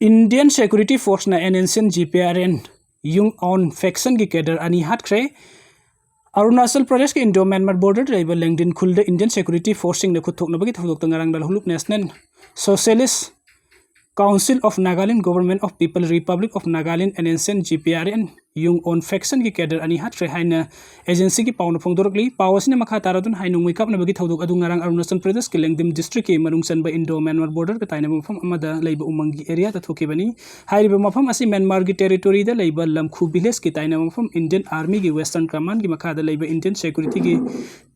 Indian Security Force na NNCN GPRN yung on faction ki cadre ani hatkre Arunachal Pradesh ke Indo-Myanmar border driver Langdin Khulda Indian Security Force sing na kuthok na bagi thudok tangarang dal huluk National Socialist Council of Nagaland Government of People Republic of Nagaland NNCN GPRN yung on faction ki cadre ani hatre haina agency ki pauna phongdorokli pawasina makha taradun hainung wake up na bagi thodok adu ngarang Arunachal Pradesh ke Langdim district ke manung chanba Indo-Myanmar border ka taina mafam amada leiba umangi area ta thokibani hairiba mafam asi Myanmar gi territory da leiba lamkhu village ki taina mafam Indian Army gi Western Command gi makha da leiba Indian Security gi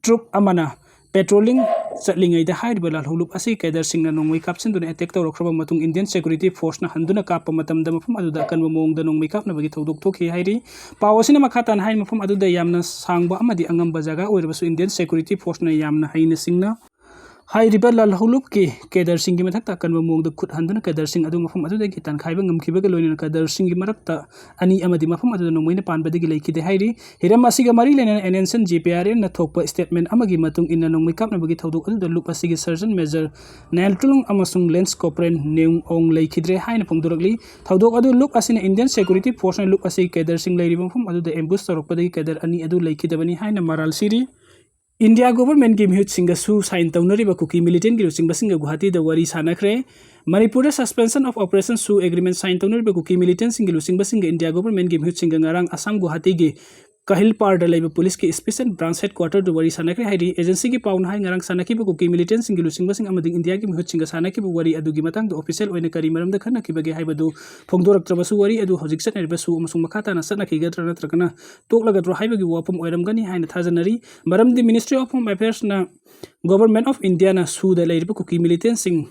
troop amana patrolling chatlingai da hairiba lal hulup asi kaidar singna nongmai kapsin duna attack tawrokraba matung Indian Security Force na handuna kappa matam da mafam adu da kanba mong da nongmai kap na bagi thodok thokhi hairi pawasina makhatan hain mafam adu da yamna sangba amadi angamba jaga oirabasu Indian Security Force na yamna haina singna hairiba lal hulup ki kedar singi mathakta kanba mong da khut handuna kedar sing adu mafam adu da gitan khaiba ngamkhiba ga loina kedar singi marakta ani amadi mafam adu nongmai na panba dagi leikide hairi hiram asiga mari lena NNCN GPRN na thokpa statement amagi matung inna nongmai kap na bagi thodok adu da lup asigi Sergeant Major Neltlung amasung Lance Corporal Neung Ong leikidre haina phongdorokli thodok adu lup asina Indian Security Force na lup asigi kedar sing leiriba mafam adu da ambush torokpa dagi kedar ani adu leikidabani haina maral siri India government ki mihut singa su sign taunariba Kuki militant ki singa singa Guwahati da Wari Sannakhre Manipur suspension of operation su agreement sign taunariba Kuki militant singa singa India government ki mihut singa ngarang Assam Guwahati gi Kahil par da leiba police ki special branch headquarter da Wari Sannakhre hairi agency ki paun hai ngarang Sanakhi ba Kuki militant singa amading India ki mihut singa Sanakhi ba Wari adu gi matang da official oina kari maram da khana ki bagi haibadu phongdorak trabasu Wari adu hojik sat nerba su amasung makhata na satna ki gadra natrakana toklaga dro haibagi wapam oiram gani haina thajanari maram di Ministry of Home Affairs na Government of India na su da leiba Kuki militant sing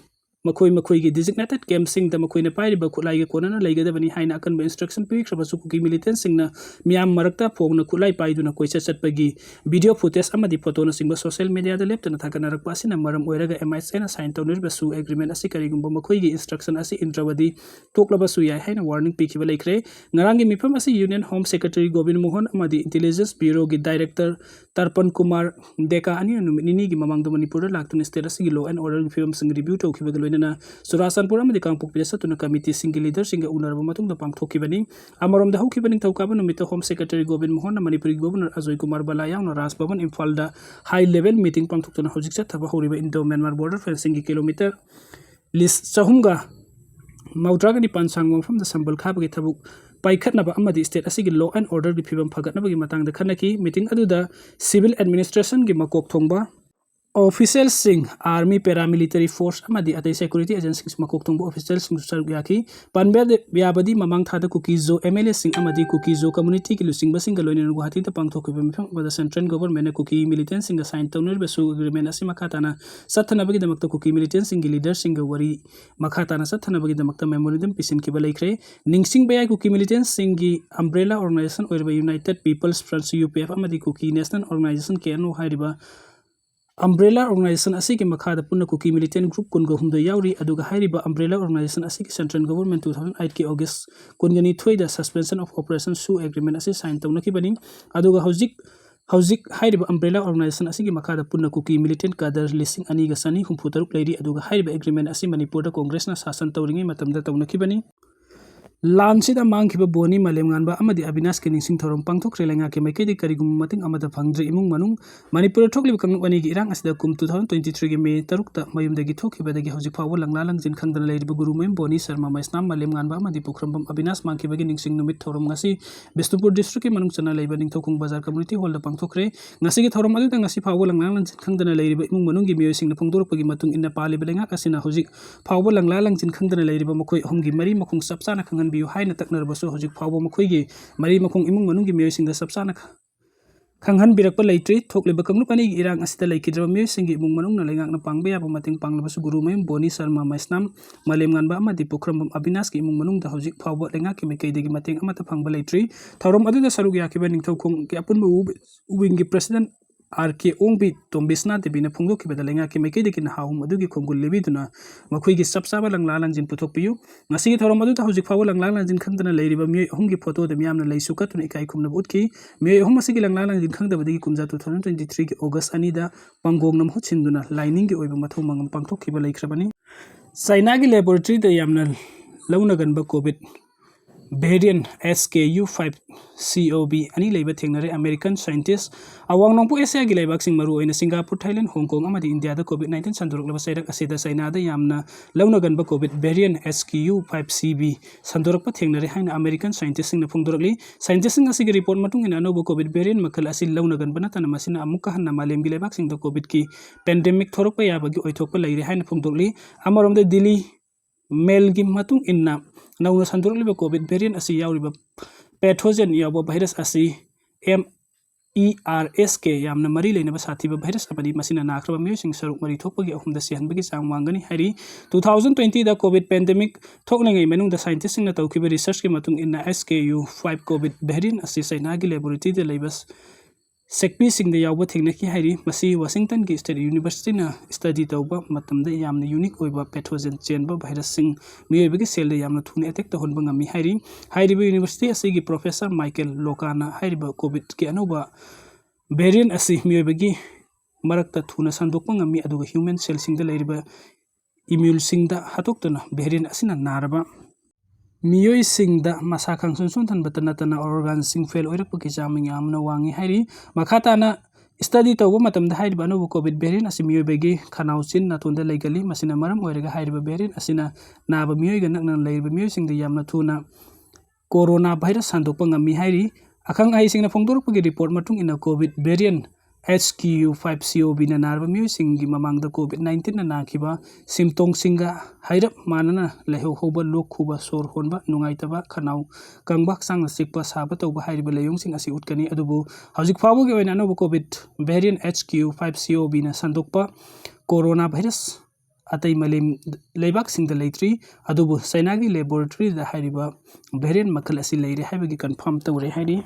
makoi gi designated camp sing da makoi na pai ba khulai ga kona na leiga da bani haina akan ba instruction pi khaba su Kuki militant sing na miam marakta phog na khulai pai du na koi chat pagi video footage amadi photo na sing ba social media da lep na thakana rak pasina maram oiraga MISN na sign tawnir ba su agreement asi kari gumba makoi gi instruction asi intrawadi toklaba su yai haina warning pi khiba laikre ngarang gi mifam asi Union Home Secretary Govind Mohan amadi Intelligence Bureau gi Director Tarpan Kumar Deka ani nini gi mamang do Manipur laktun state asi gi law and order gi film sing review to khiba na Surasanpur amadi kangpok pidasa tuna committee single leader singa unarba matung da pangthokibani amarom da hukibani thawkaba numita Home Secretary Govind Mohan na Manipuri Governor Ajoy Kumar Balayang na Raj Bhavan Imphal da high level meeting pangthokna hojik sa thaba horiba Indo-Myanmar border fencing ki kilometer list chahumga maudraga ni pansang mafam da sambal khaba gi thabuk paikhatnaba amadi state asigi law and order gi phibam phagatnaba gi matang da khanaki meeting adu da civil administration gi makok thongba officials sing army paramilitary force amadi atai security agencies makok thongba officials sing sargyaki panbe biabadi mamang thada Kuki Soo MLA sing amadi Kuki Soo community ki lusing basing galoina Guwahati ta pangthokibam mifam bada central government na Kuki militant sing sign tawnir besu agreement asi makhatana sathana bagi damakta Kuki militant sing leader sing Wari makhatana sathana bagi damakta memorandum pisin ki balaikre ningsing bayai Kuki militant sing gi umbrella organization oirba United People's Front UPF amadi Kuki national organization KNO hairiba umbrella organization asi ki makhada punna Kuki militant group kun go humda yauri aduga hairiba umbrella organization asi ki central government 2008 ki August kungani thoida suspension of operation su agreement asi sign tawna ki bani aduga hojik hairiba umbrella organization asi ki makhada punna Kuki militant kadar listing ani ga sani humputaruk leiri aduga hairiba agreement asi Manipur da congress na sasan tawringi matamda tawna ki bani Lansida mangkiba boni malemnganba amadi Abinas ke ningsing thorom pangthok relenga ke maikedi karigum mating amada phangdri imung manung Manipur thokli kangnu ani gi irang asida kum 2023 ge me tarukta mayum dagi thokhiba dagi hojik phawo langlalang jin khangdana leiriba guru mem boni Sharma Maisnam malemnganba amadi pukhrambam Abinas mangkiba gi ningsing numit thorom ngasi Bisnupur district ke manung chana leiba ningthokung bazar community hall da pangthokre ngasi gi thorom adu da ngasi phawo langlalang jin khangdana leiriba imung manung gi miyoi sing na phongdorpagi matung inna pali belenga kasina hojik phawo langlalang jin khangdana leiriba mokoi homgi mari makhung sapsana khangan biu haina taknar basu hojik phawo makhoi gi mari makhung imung manung gi miyoi singda sapsana khanghan birakpa leitri thokleba kangnu pani gi irang asita leikidra miyoi singi imung manung na lengak na pangbe ya mating pangla basu guru mem boni Sharma Maisnam malemngan ba amadi pukhrambam Abinas gi imung manung da hojik phawo lenga ki mekai de gi mating amata phangba leitri thorom adu da sarug yakiba ningthokung ki apun wing gi president RK Ongbi Tombisna Debi na phungdo ki badalenga ki mekai de ki na haum adu gi khongul lebi duna makhoi gi sapsaba langlalang jin puthok piyu ngasi gi thorom adu ta hojik phawo langlalang jin khangdana leiriba mi hum gi photo de miam na leisu ka tun ikai khumna but ki mi hum asi gi langlalang jin khangda badi gi kumja 2023 ki August ani da pangong nam hu chinduna lining gi oiba mathau mangam pangthok ki ba laikhrabani China gi laboratory de yamna ꯂꯧꯅꯒꯟꯕ Covid variant SKU5COV ꯑꯅꯤ ꯂꯩꯕ ꯊꯦꯡꯅꯔꯦ American scientist ꯑꯋꯥꯡ ꯅꯣꯡꯄꯣꯛ ꯑꯦꯁꯤꯌꯥꯒꯤ ꯂꯩꯕꯥꯛꯁꯤꯡ ꯃꯔꯨꯑꯣꯏꯅ Singapore Thailand Hong Kong ꯑꯃꯗꯤ ꯏꯟꯗꯤꯌꯥꯗ ꯀꯣꯚꯤꯗ-19 ꯁꯟꯗꯣꯔꯛꯂꯕ ꯆꯩꯔꯛ ꯑꯁꯤꯗ ꯆꯥꯏꯅꯥꯗ ꯌꯥꯝꯅ ꯂꯧꯅꯒꯟꯕ ꯀꯣꯚꯤꯗ ꯚꯦꯔꯤꯌꯟ SKU5CB ꯁꯟꯗꯣꯔꯛꯄ ꯊꯦꯡꯅꯔꯦ ꯍꯥꯏꯅ ꯑꯃꯦꯔꯤꯀꯟ ꯁꯥꯏꯟꯇꯤꯁꯁꯤꯡꯅ ꯐꯣꯡꯗꯣꯔꯛꯂꯤ ꯁꯥꯏꯟꯇꯤꯁꯁꯤꯡ ꯑꯁꯤꯒꯤ ꯔꯤꯄꯣꯔꯠ ꯃꯇꯨꯡ ꯏꯟꯅ ꯑꯅꯧꯕ ꯀꯣꯚꯤꯗ ꯚꯦꯔꯤꯌꯟ ꯃꯈꯜ ꯑꯁꯤ ꯂꯧꯅꯒꯟꯕ ꯅꯠꯇꯅ ꯃꯁꯤꯅ ꯑꯃꯨꯛꯀ ꯍꯟꯅ ꯃꯥꯂꯦꯝꯒꯤ ꯂꯩꯕꯥꯛꯁꯤꯡꯗ ꯀꯣꯚꯤꯗꯀꯤ ꯄꯦꯟꯗꯦꯃꯤꯛ ꯊꯣꯔꯛꯄ ꯌꯥꯕꯒꯤ ꯑꯣꯏꯊꯣꯛꯄ ꯂꯩꯔꯦ ꯍꯥꯏꯅ ꯐꯣꯡꯗꯣꯛꯂꯤ ꯑꯃꯔꯣꯝꯗ ꯗꯤꯜꯂꯤ ꯃꯦꯜꯒꯤ ꯃꯇꯨꯡ ꯏꯟꯅ ꯅꯧꯅ ꯁꯟꯗꯣꯔꯛꯂꯤꯕ ꯀꯣꯚꯤꯗ ꯚꯦꯔꯤꯌꯟ ꯑꯁꯤ ꯌꯥꯎꯔꯤꯕ ꯄꯦꯊꯣꯖꯦꯟ ꯌꯥꯎꯕ ꯚꯥꯏꯔꯁ ꯑꯁꯤ MERSK ꯌꯥꯝꯅ ꯃꯔꯤ ꯂꯩꯅꯕ ꯁꯥꯊꯤꯕ ꯚꯥꯏꯔꯁ ꯑꯃꯅꯤ ꯃꯁꯤꯅ ꯅꯥꯈ꯭ꯔꯕ ꯃꯤꯑꯣꯏꯁꯤꯡ ꯁꯔꯨꯛ ꯃꯔꯤ ꯊꯣꯛꯄꯒꯤ ꯑꯍꯨꯝꯗ ꯁꯤꯍꯟꯕꯒꯤ ꯆꯥꯡ ꯋꯥꯡꯒꯅꯤ ꯍꯥꯏꯔꯤ 2020ꯗ ꯀꯣꯚꯤꯗ ꯄꯦꯟꯗꯦꯃꯤꯛ ꯊꯣꯛꯂꯤꯉꯩ ꯃꯅꯨꯡꯗ ꯁꯥꯏꯟꯇꯤꯁꯁꯤꯡꯅ ꯇꯧꯈꯤꯕ ꯔꯤꯁꯔꯆꯀꯤ ꯃꯇꯨꯡ ꯏꯟꯅ SKU5 ꯀꯣꯚꯤꯗ ꯚꯦꯔꯤꯌꯟ ꯑꯁꯤ ꯆꯥꯏꯅꯥꯒꯤ ꯂꯦꯕꯣꯔꯦꯇꯔꯤꯗ ꯂꯩꯕ ꯁꯦꯛꯄꯤꯁꯤꯡꯗ ꯌꯥꯎꯕ ꯊꯦꯡꯅꯈꯤ ꯍꯥꯏꯔꯤ ꯃꯁꯤ ꯋꯥꯁꯤꯡꯇꯟꯒꯤ ꯁ꯭ꯇꯦꯠ ꯌꯨꯅꯤꯚꯔꯁꯤꯇꯤꯅ ꯁ꯭ꯇꯗꯤ ꯇꯧꯕ ꯃꯇꯝꯗ ꯌꯥꯝꯅ ꯌꯨꯅꯤꯛ ꯑꯣꯏꯕ ꯄꯦꯊꯣꯖꯦꯟ ꯆꯦꯟꯕ ꯚꯥꯏꯔꯁꯁꯤꯡ ꯃꯤꯑꯣꯏꯕꯒꯤ ꯁꯦꯜꯗ ꯌꯥꯝꯅ ꯊꯨꯅ ꯑꯦꯇꯦꯛ ꯇꯧꯍꯟꯕ ꯉꯝꯃꯤ ꯍꯥꯏꯔꯤ ꯍꯥꯏꯔꯤꯕ ꯌꯨꯅꯤꯚꯔꯁꯤꯇꯤ ꯑꯁꯤꯒꯤ ꯄ꯭ꯔꯣꯐꯦꯁꯔ ꯃꯥꯏꯀꯦꯜ ꯂꯣꯀꯥꯅ ꯍꯥꯏꯔꯤꯕ ꯀꯣꯚꯤꯗꯀꯤ ꯑꯅꯧꯕ ꯚꯦꯔꯤꯌꯟ ꯑꯁꯤ ꯃꯤꯑꯣꯏꯕꯒꯤ ꯃꯔꯛꯇ ꯊꯨꯅ ꯁꯟꯗꯣꯛꯄ ꯉꯝꯃꯤ ꯑꯗꯨꯒ ꯍ꯭ꯌꯨꯃꯦꯟ ꯁꯦꯜꯁꯤꯡꯗ ꯂꯩꯔꯤꯕ ꯏꯃ꯭ꯌꯨꯜꯁꯤꯡꯗ ꯍꯥꯠꯇꯣꯛꯇꯨꯅ ꯚꯦꯔꯤꯌꯟ ꯑꯁꯤꯅ ꯅꯥꯔꯕ ꯃꯤꯑꯣꯏꯁꯤꯡꯗ ꯃꯁꯥ ꯈꯪꯁꯣꯟ ꯁꯣꯟꯊꯍꯟꯕꯇ ꯅꯠꯇꯅ ꯑꯣꯔꯒꯥꯟꯁꯤꯡ ꯐꯦꯜ ꯑꯣꯏꯔꯛꯄꯒꯤ ꯆꯥꯡ ꯌꯥꯝꯅ ꯋꯥꯡꯏ ꯍꯥꯏꯔꯤ ꯃꯈꯥ ꯇꯥꯅ ꯁ꯭ꯇꯗꯤ ꯇꯧꯕ ꯃꯇꯝꯗ ꯍꯥꯏꯔꯤꯕ ꯑꯅꯧꯕ ꯀꯣꯚꯤꯗ ꯚꯦꯔꯤꯌꯟ ꯑꯁꯤ ꯃꯤꯑꯣꯏꯕꯒꯤ ꯈꯅꯥꯎ ꯆꯤꯟ ꯅꯥꯇꯣꯟꯗ ꯂꯩꯒꯜꯂꯤ ꯃꯁꯤꯅ ꯃꯔꯝ ꯑꯣꯏꯔꯒ ꯍꯥꯏꯔꯤꯕ ꯚꯦꯔꯤꯌꯟ ꯑꯁꯤꯅ ꯅꯥꯕ ꯃꯤꯑꯣꯏꯒ ꯅꯛꯅꯅ ꯂꯩꯔꯤꯕ ꯃꯤꯑꯣꯏꯁꯤꯡꯗ ꯌꯥꯝꯅ ꯊꯨꯅ ꯀꯣꯔꯣꯅꯥ ꯚꯥꯏꯔꯁ ꯁꯟꯗꯣꯛꯄ ꯉꯝꯃꯤ ꯍꯥꯏꯔꯤ ꯑꯈꯪ ꯑꯍꯩꯁꯤꯡꯅ ꯐꯣꯡꯗꯣꯔꯛꯄꯒꯤ ꯔꯤꯄꯣꯔꯠ ꯃꯇꯨꯡ ꯏꯟꯅ ꯀꯣꯚꯤꯗ ꯚꯦꯔꯤꯌꯟ SKU5COVꯅ ꯅꯥꯔꯕ ꯃꯤꯑꯣꯏꯁꯤꯡꯒꯤ ꯃꯃꯥꯡꯗ ꯀꯣꯚꯤꯗ-19ꯅ ꯅꯥꯈꯤꯕ ꯁꯤꯝꯇꯣꯝꯁꯤꯡꯒ ꯍꯥꯏꯔꯞ ꯃꯥꯟꯅꯅ ꯂꯥꯏꯍꯧ ꯍꯧꯕ ꯂꯣꯛ ꯈꯨꯕ ꯁꯣꯔ ꯍꯣꯟꯕ ꯅꯨꯡꯉꯥꯏꯇꯕ ꯈꯅꯥꯎ ꯀꯪꯕ ꯍꯛꯆꯥꯡꯅ ꯆꯤꯛꯄ ꯁꯥꯕ ꯇꯧꯕ ꯍꯥꯏꯔꯤꯕ ꯂꯥꯏꯑꯣꯡꯁꯤꯡ ꯑꯁꯤ ꯎꯠꯀꯅꯤ ꯑꯗꯨꯕꯨ ꯍꯧꯖꯤꯛ ꯐꯥꯎꯕꯒꯤ ꯑꯣꯏꯅ ꯑꯅꯧꯕ ꯀꯣꯚꯤꯗ ꯚꯦꯔꯤꯌꯟ SKU5COVꯅ ꯁꯟꯗꯣꯛꯄ ꯀꯣꯔꯣꯅꯥ ꯚꯥꯏꯔꯁ ꯑꯇꯩ ꯃꯥꯂꯦꯝ ꯂꯩꯕꯥꯛꯁꯤꯡꯗ ꯂꯩꯇ꯭ꯔꯤ ꯑꯗꯨꯕꯨ ꯆꯥꯏꯅꯥꯒꯤ ꯂꯦꯕꯣꯔꯦꯇꯔꯤꯗ ꯍꯥꯏꯔꯤꯕ ꯚꯦꯔꯤꯌꯟ ꯃꯈꯜ ꯑꯁꯤ ꯂꯩꯔꯦ ꯍꯥꯏꯕꯒꯤ ꯀꯟꯐꯥꯔꯝ ꯇꯧꯔꯦ ꯍꯥꯏꯔꯤ